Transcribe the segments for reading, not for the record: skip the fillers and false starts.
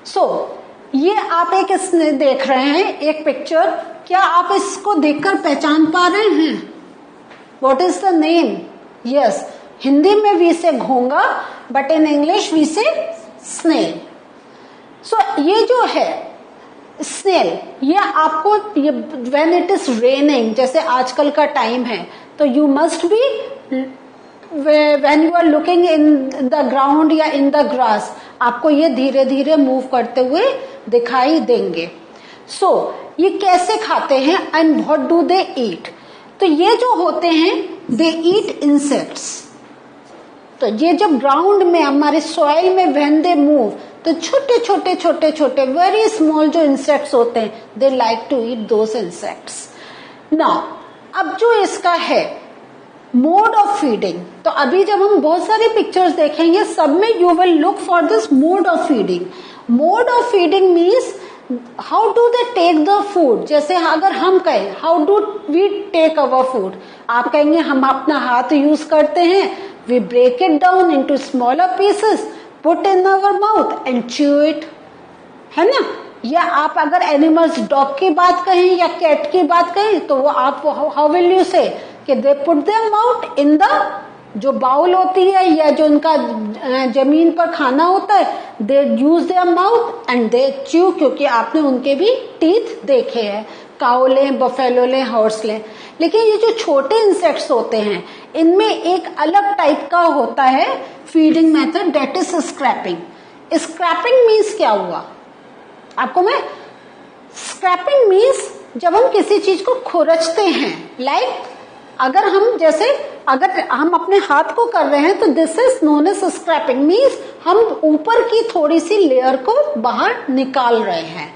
सो ये आप एक इसमें देख रहे हैं एक पिक्चर, क्या आप इसको देखकर पहचान पा रहे हैं? What is the name? Yes, Hindi में वी से घोंगा, बट इन इंग्लिश वी से स्नेल. सो ये जो है स्नेल, ये आपको व्हेन इट इज रेनिंग, जैसे आजकल का टाइम है, तो you must be when you are looking in the ground या इन द ग्रास, आपको ये धीरे धीरे मूव करते हुए दिखाई देंगे. सो ये कैसे खाते हैं एंड व्हाट डू दे ईट? तो ये जो होते हैं दे ईट इंसेक्ट्स. तो ये जब ग्राउंड में हमारे सॉइल में व्हेन दे मूव, तो छोटे छोटे छोटे छोटे वेरी स्मॉल जो इंसेक्ट्स होते हैं, they like to eat those insects. Now अब जो इसका है मोड ऑफ फीडिंग, तो अभी जब हम बहुत सारे पिक्चर्स देखेंगे सब में you will look for this mode of feeding. Mode of feeding means how do they take the food. जैसे अगर हम कहें how do we take our food, आप कहेंगे हम अपना हाथ यूज करते हैं, we break it down into smaller pieces, put in our mouth and chew it, है ना. या आप अगर एनिमल्स, डॉग की बात कहें या कैट की बात कहें, तो वो आप हाउ विल यू से कि they put their mouth in the जो बाउल होती है या जो उनका जमीन पर खाना होता है, they use their mouth and they chew, क्योंकि आपने उनके भी टीथ देखे हैं. काऊ लें, बफेलो लें, हॉर्स लें. लेकिन ये जो छोटे इंसेक्ट्स होते हैं इनमें एक अलग टाइप का होता है feeding method, that is scraping. Scraping means क्या हुआ आपको मैं, स्क्रैपिंग मीन्स जब हम किसी चीज को खुरचते हैं, लाइक अगर हम जैसे अगर हम अपने हाथ को कर रहे हैं तो this is known as scraping, means हम ऊपर की थोड़ी सी लेयर को बाहर निकाल रहे हैं.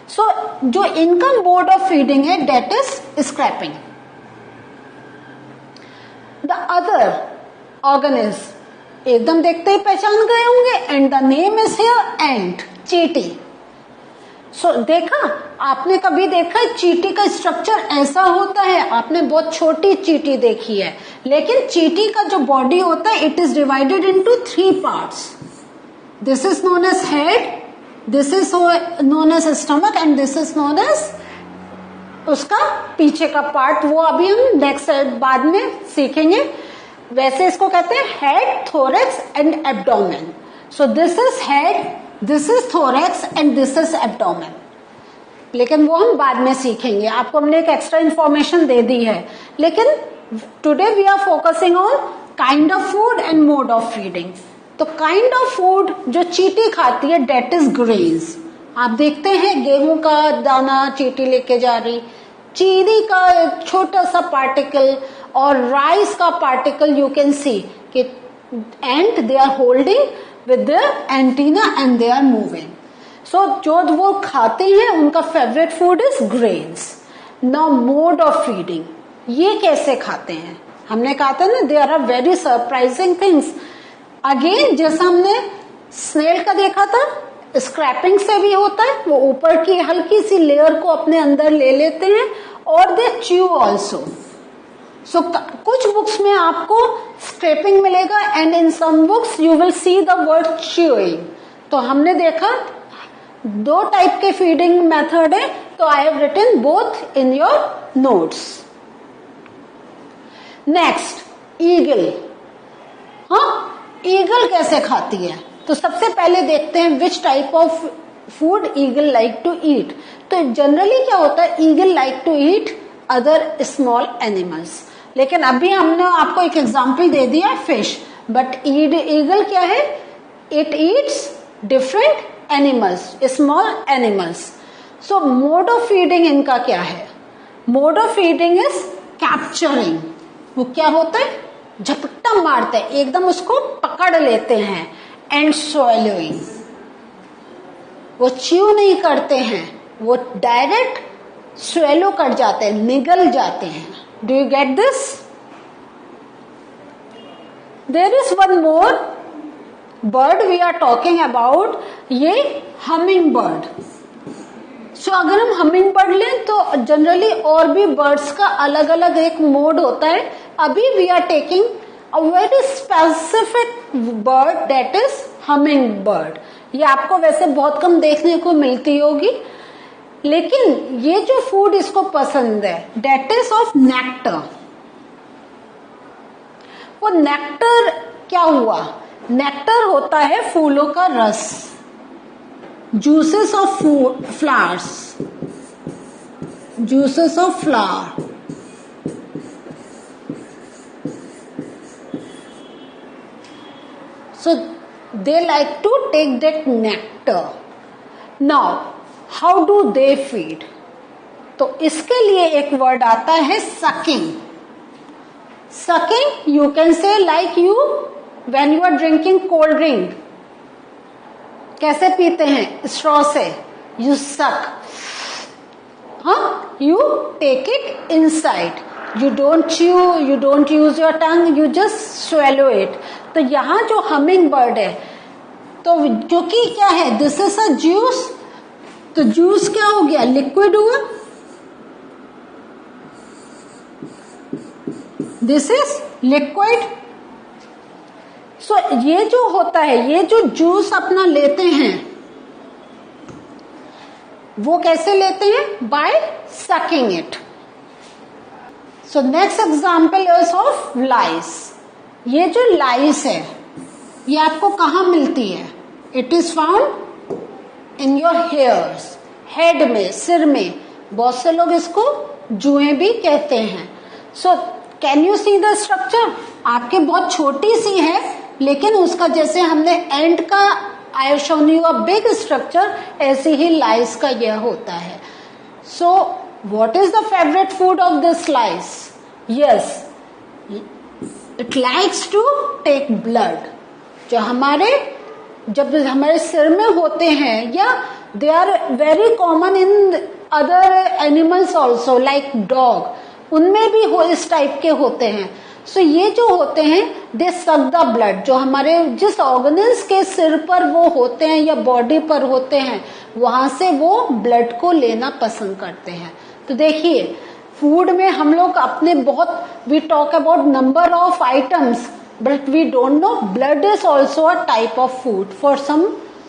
सो जो इनका मोड ऑफ फीडिंग है that is scraping. The other organ is, एकदम देखते ही पहचान गए होंगे, and the name is here ant, चींटी. सो देखा आपने कभी देखा चींटी का स्ट्रक्चर ऐसा होता है, आपने बहुत छोटी चींटी देखी है, लेकिन चींटी का जो बॉडी होता है it is divided into 3 parts. This is known as head, this is known as stomach and this is known as उसका पीछे का पार्ट. वो अभी हम नेक्स्ट बाद में सीखेंगे. वैसे इसको कहते हैं head, thorax and abdomen. So this is head, this is thorax and this is abdomen. लेकिन वो हम बाद में सीखेंगे, आपको हमने एक एक्स्ट्रा इंफॉर्मेशन दे दी है. लेकिन today we are focusing on kind of food and mode of feeding. तो काइंड ऑफ फूड जो चींटी खाती है दैट इज ग्रेन्स. आप देखते हैं गेहूं का दाना चींटी लेके जा रही, चीनी का एक छोटा सा पार्टिकल और राइस का पार्टिकल यू कैन सी कि and they are holding with their antenna and they are moving. So जो वो खाते हैं उनका favourite food is grains. Now mode of feeding, ये कैसे खाते हैं? हमने कहा था ना there are very surprising things. Again जैसा हमने स्नेल का देखा था, स्क्रैपिंग से भी होता है, वो ऊपर की हल्की सी लेयर को अपने अंदर ले लेते हैं और दे च्यू ऑल्सो. सो कुछ बुक्स में आपको स्क्रैपिंग मिलेगा and in some books you will see the word chewing. तो हमने देखा 2 टाइप के फीडिंग मेथड है, तो I have written both in your notes. Next eagle. हाँ, ईगल कैसे खाती है? तो सबसे पहले देखते हैं which type of food eagle like to eat. तो जनरली क्या होता है, eagle like to eat other small animals. लेकिन अभी हमने आपको एक एग्जांपल दे दिया फिश, बट ईगल क्या है, it eats different animals, small animals. So mode of feeding इनका क्या है? Mode of feeding is capturing. वो क्या होता है, झपट्टा मारते हैं, एकदम उसको पकड़ लेते हैं. एंड swallowing, वो च्यू नहीं करते हैं, वो डायरेक्ट स्वेलो कर जाते हैं, निगल जाते हैं. Do you get this? There is one more bird we are talking about, ये हमिंग बर्ड. सो अगर हम हमिंग बर्ड लें तो जनरली और भी बर्ड्स का अलग अलग एक मोड होता है. अभी we are taking a very specific bird that is hummingbird. ये आपको वैसे बहुत कम देखने को मिलती होगी, लेकिन ये जो फूड इसको पसंद है डेट इज ऑफ नेक्टर। वो नेक्टर क्या हुआ? नेक्टर होता है फूलों का रस, juices of flowers, juices of flower. So they like to take that nectar. Now, how do they feed? तो इसके लिए एक वर्ड आता है sucking. Sucking, you can say like you when you are drinking cold drink. कैसे पीते हैं? Straw से. You suck. हाँ, you take it inside. You don't chew, you don't use your tongue, you just swallow it. तो यहाँ जो humming bird है, तो क्योंकि क्या है, दिस इज अ जूस, तो जूस क्या हो गया? लिक्विड हुआ. This is liquid. सो ये जो होता है, ये जो जूस अपना लेते हैं, वो कैसे लेते हैं? By sucking it. So next example is of lice. ये जो लाइस है, ये आपको कहाँ मिलती है? It is found in your hairs, head में, सिर में. बहुत से लोग इसको जुएं भी कहते हैं. So can you see the structure? आपके बहुत छोटी सी है, लेकिन उसका जैसे हमने एंड का I shown you a big structure, ऐसे ही लाइस का यह होता है. So what is the favourite food of this lice? Yes, it likes to take blood. जो जब हमारे सिर में होते हैं, या they are very common in other animals also like dog, उनमें भी इस टाइप के होते हैं. सो ये जो होते हैं, दे सक द ब्लड. जो हमारे जिस ऑर्गन्स के सिर पर वो होते हैं या बॉडी पर होते हैं, वहां से वो ब्लड को लेना पसंद करते हैं. तो देखिए, फूड में हम लोग अपने बहुत, we talk about number of items, but we don't know blood is also a type of food for some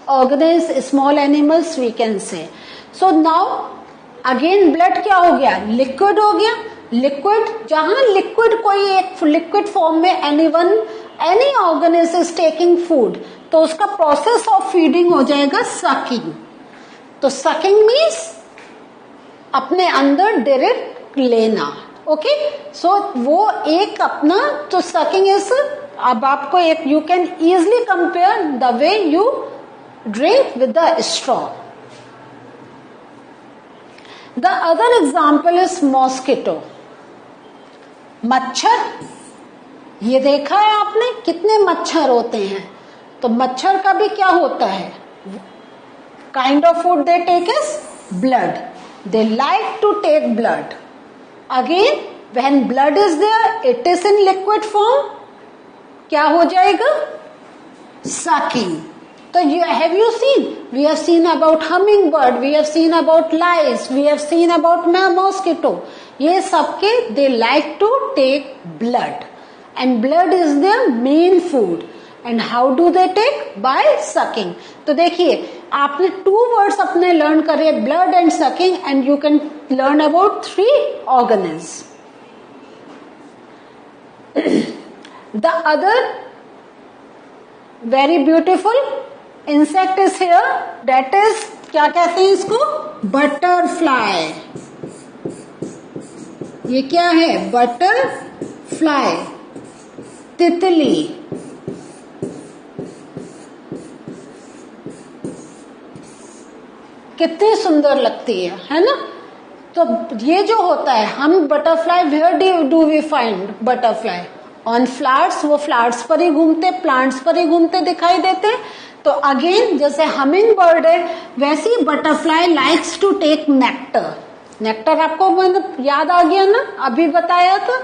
organisms, small animals we can say. So now again blood क्या हो गया? लिक्विड हो गया. लिक्विड, जहां liquid कोई एक liquid form में any organism is taking food, तो उसका प्रोसेस ऑफ फीडिंग हो जाएगा सकिंग. तो सकिंग मीन्स अपने अंदर डायरेक्ट लेना. ओके, सो वो एक अपना, तो सकिंग इज, अब आपको एक, you can easily compare the way you drink with the straw. The other example is mosquito, मच्छर. ये देखा है आपने कितने मच्छर होते हैं? तो मच्छर का भी क्या होता है? Kind of food they take is blood. They like to take blood. Again, when blood is there, it is in liquid form. क्या हो जाएगा? Sucking. तो have you seen? We have seen about hummingbird, we have seen about lice, we have seen about mosquito. ये सबके they like to take blood, and blood is their main food. And how do they take? By sucking. तो देखिए, आपने 2 words अपने learn करे, blood and sucking, and you can learn about 3 organs. The other very beautiful insect is here. That is, क्या कहते हैं इसको? Butterfly. ये क्या है? Butterfly, तितली. कितनी सुंदर लगती है ना? तो ये जो होता है, हम butterfly, where do we find butterfly? On flowers. वो फ्लावर्स पर ही घूमते, प्लांट्स पर ही घूमते दिखाई देते. तो अगेन, जैसे हमिंग बर्ड है, वैसे ही butterfly likes to take nectar. Nectar आपको मतलब याद आ गया ना, अभी बताया था,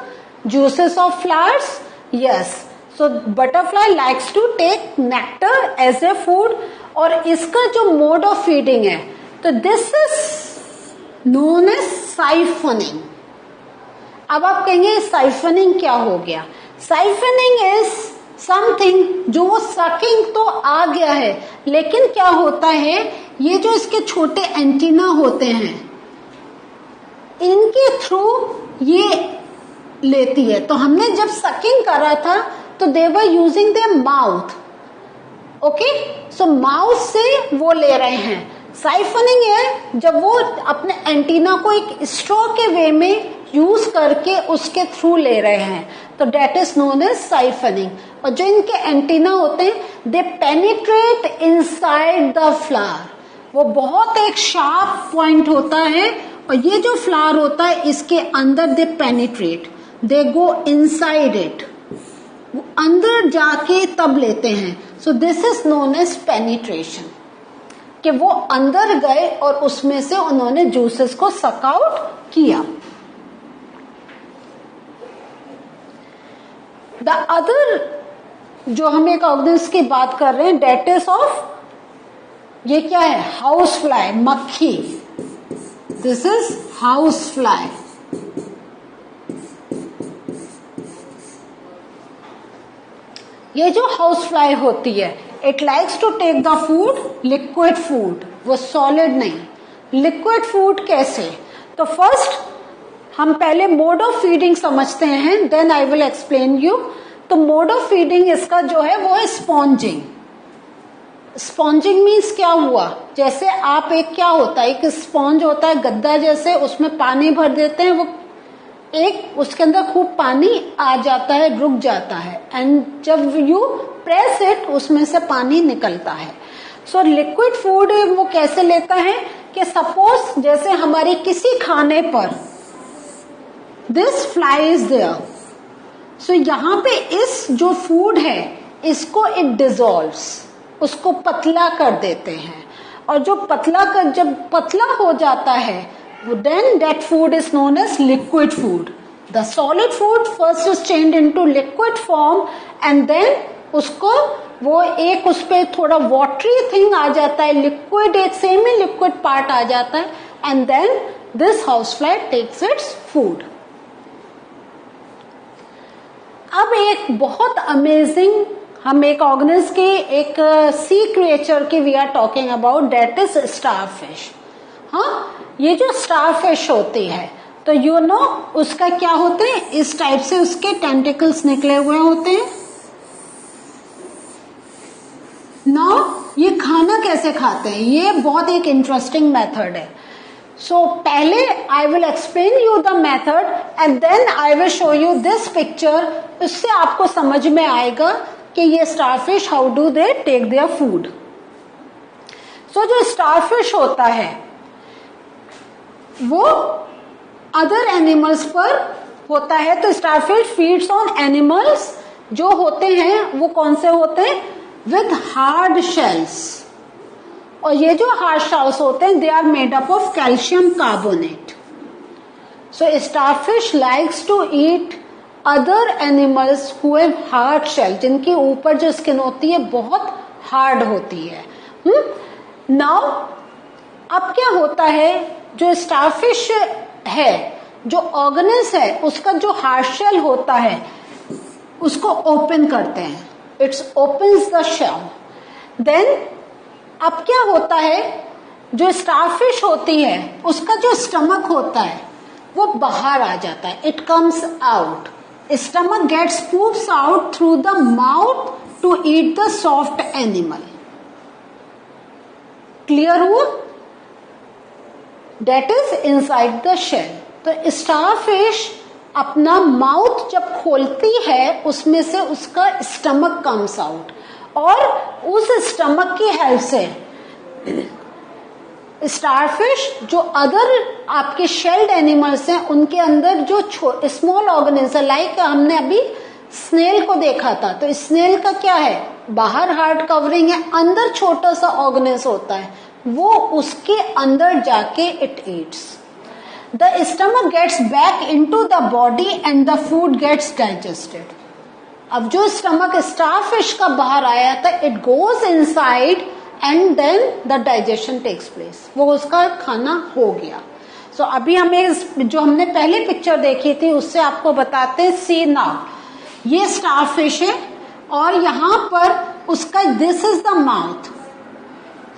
juices of flowers. Yes, so butterfly likes to take nectar as a food. और इसका जो मोड ऑफ फीडिंग है, तो this is known as siphoning. अब आप कहेंगे साइफनिंग क्या हो गया? साइफनिंग इज समथिंग जो वो सकिंग तो आ गया है, लेकिन क्या होता है, ये जो इसके छोटे एंटीना होते हैं इनके थ्रू ये लेती है। तो हमने जब सकिंग करा था तो they were using their mouth, okay, so mouth से वो ले रहे हैं। साइफनिंग है जब वो अपने एंटीना को एक स्ट्रॉ के वे में यूज करके उसके थ्रू ले रहे हैं, तो that is known as siphoning. और जो इनके एंटीना होते हैं they penetrate inside the flower, वो बहुत एक शार्प पॉइंट होता है, और ये जो फ्लावर होता है इसके अंदर they penetrate, they go inside it, वो अंदर जाके तब लेते हैं। So this is known as penetration, कि वो अंदर गए और उसमें से उन्होंने जूसेस को सक आउट किया। द अदर जो हम एक ऑर्गेनिज्म की बात कर रहे हैं डेट इज ऑफ, ये क्या है, हाउस फ्लाई, मक्खी। This is house fly. ये जो हाउस फ्लाई होती है it likes to take the food, liquid food, वो सॉलिड नहीं। लिक्विड फूड कैसे, तो फर्स्ट हम पहले मोड ऑफ फीडिंग समझते हैं, then I will explain you. तो मोड ऑफ फीडिंग इसका जो है वो है स्पॉन्जिंग। स्पॉन्जिंग मीन्स क्या हुआ, जैसे आप एक क्या होता है, एक स्पॉन्ज होता है गद्दा जैसे, उसमें पानी भर देते हैं, वो एक उसके अंदर खूब पानी आ जाता है, रुक जाता है, एंड जब यू प्रेस इट उसमें से पानी निकलता है। सो लिक्विड फूड वो कैसे लेता है कि सपोज जैसे हमारे किसी खाने पर दिस फ्लाई इज देयर, सो यहाँ पे इस जो फूड है इसको इट डिजोल्व्स, उसको पतला कर देते हैं, और जो पतला कर जब पतला हो जाता है then that food is known as liquid food. The solid food first is changed into liquid form and then उसको वो एक उस पे थोड़ा watery thing आ जाता है, liquid एक semi liquid part आ जाता है, and then this housefly takes its food. अब एक बहुत अमेजिंग हम एक ऑर्गेनिज्म के एक सी क्रिएचर की we are talking about, that is starfish. हाँ, ये जो स्टारफिश होती है तो यू नो उसका क्या होते हैं, इस टाइप से उसके टेंटिकल्स निकले हुए होते हैं। नाउ ये खाना कैसे खाते हैं, ये बहुत एक इंटरेस्टिंग मेथड है। सो पहले I will explain you the method and then I will show you this picture, इससे आपको समझ में आएगा कि ये starfish how do they take their food. So जो स्टारफिश होता है वो अदर एनिमल्स पर होता है, तो स्टारफिश फीड्स ऑन एनिमल्स जो होते हैं वो कौन से होते हैं, विद हार्ड शेल्स, और ये जो हार्ड शेल्स होते हैं they are made up of calcium carbonate. So starfish likes to eat other animals who have hard shell, जिनके ऊपर जो स्किन होती है बहुत हार्ड होती है। नाउ अब क्या होता है, जो स्टारफिश है, जो ऑर्गेनिज्म है, उसका जो हार्ड शेल होता है उसको ओपन करते हैं, it's opens the shell. Then अब क्या होता है, जो स्टारफिश होती है उसका जो स्टमक होता है वो बाहर आ जाता है, it comes out, stomach gets pops out through the mouth to eat the soft animal. Clear हुआ, that is inside the shell. तो स्टारफिश अपना माउथ जब खोलती है उसमें से उसका स्टमक कम्स आउट, और उस स्टमक की हेल्प से स्टारफिश जो अदर आपके शेल्ड एनिमल्स हैं उनके अंदर जो स्मॉल ऑर्गेनिज्म, लाइक हमने अभी स्नेल को देखा था, तो स्नेल का क्या है, बाहर हार्ड कवरिंग है, अंदर छोटा सा ऑर्गेनिज्म होता है, वो उसके अंदर जाके it eats. The stomach gets back into the body and the food gets digested. अब जो स्टमक स्टारफिश का बाहर आया था it goes inside and then the digestion takes place, वो उसका खाना हो गया। सो अभी हमें जो हमने पहले पिक्चर देखी थी उससे आपको बताते हैं, सी नाउ ये स्टारफिश है और यहां पर उसका दिस इज द माउथ।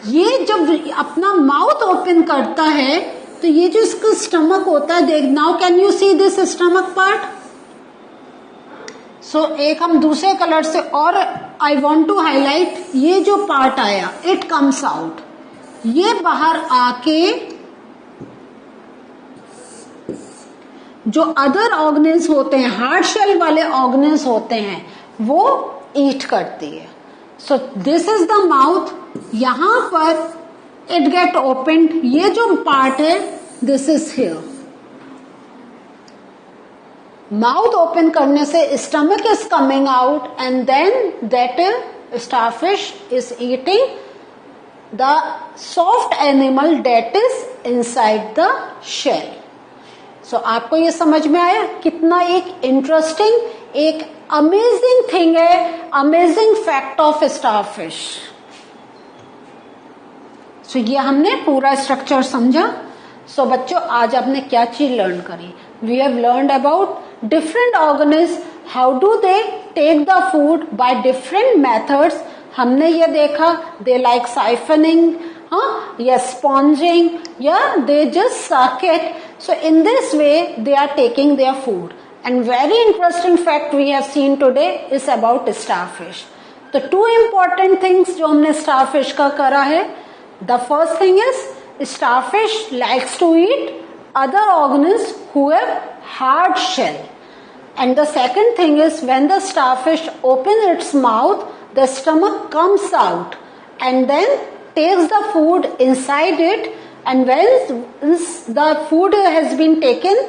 ये जब अपना माउथ ओपन करता है तो ये जो इसका स्टमक होता है, देख now can you see this stomach part. So एक हम दूसरे कलर से, और आई वॉन्ट टू हाईलाइट ये जो पार्ट आया, इट कम्स आउट, ये बाहर आके जो अदर ऑर्गेन्स होते हैं, हार्ड शेल वाले ऑर्गेन्स होते हैं, वो ईट करती है। So this is the mouth, यहां पर इट गेट ओपन्ड, ये जो पार्ट है this is here. Mouth open करने से stomach is coming out and then that starfish is eating the soft animal that is inside the shell. So आपको ये समझ में आया कितना एक इंटरेस्टिंग, एक अमेजिंग थिंग है, amazing fact of starfish. So ये हमने पूरा स्ट्रक्चर समझा। सो बच्चों आज आपने क्या चीज लर्न करी? We have learned about different organism, how do they take the food by different methods. हमने ये देखा दे लाइक साइफनिंग, या स्पॉन्जिंग, या they just suck it. So in this way they are taking their food. And very interesting fact we have seen today is about starfish. तो two important things जो हमने starfish का करा है, the first thing is starfish likes to eat other organisms who have hard shell. And the second thing is when the starfish opens its mouth, the stomach comes out and then takes the food inside it, and when the food has been taken,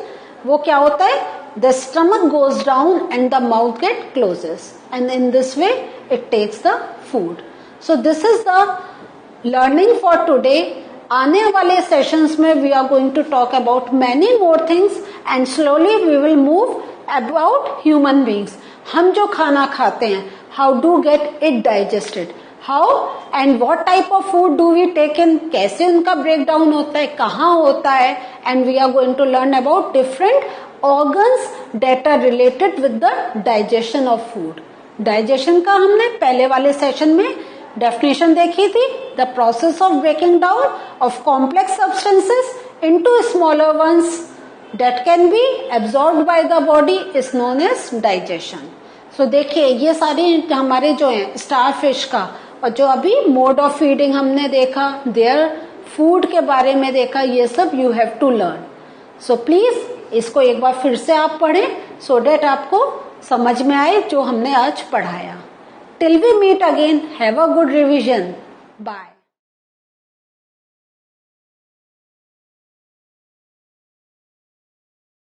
वो क्या होता है? The stomach goes down and the mouth get closes, and in this way it takes the food. So this is the learning for today. आने वाले sessions में we are going to talk about many more things and slowly we will move about human beings. हम जो खाना खाते हैं, how do get it digested? How and what type of food do we take in? कैसे उनका breakdown होता है, कहाँ होता है, and we are going to learn about different organs that are related with the digestion of food. Digestion का हमने पहले वाले सेशन में डेफिनेशन देखी थी। The process of breaking down of complex substances into smaller ones that can be absorbed by the body is known as digestion. So देखिए ये सारे हमारे जो हैं स्टारफिश का, और जो अभी मोड ऑफ फीडिंग हमने देखा, देयर फूड के बारे में देखा, ये सब you have to learn. So please इसको एक बार फिर से आप पढ़ें सो डेट आपको समझ में आए जो हमने आज पढ़ाया। Till we meet again, have a good revision, bye.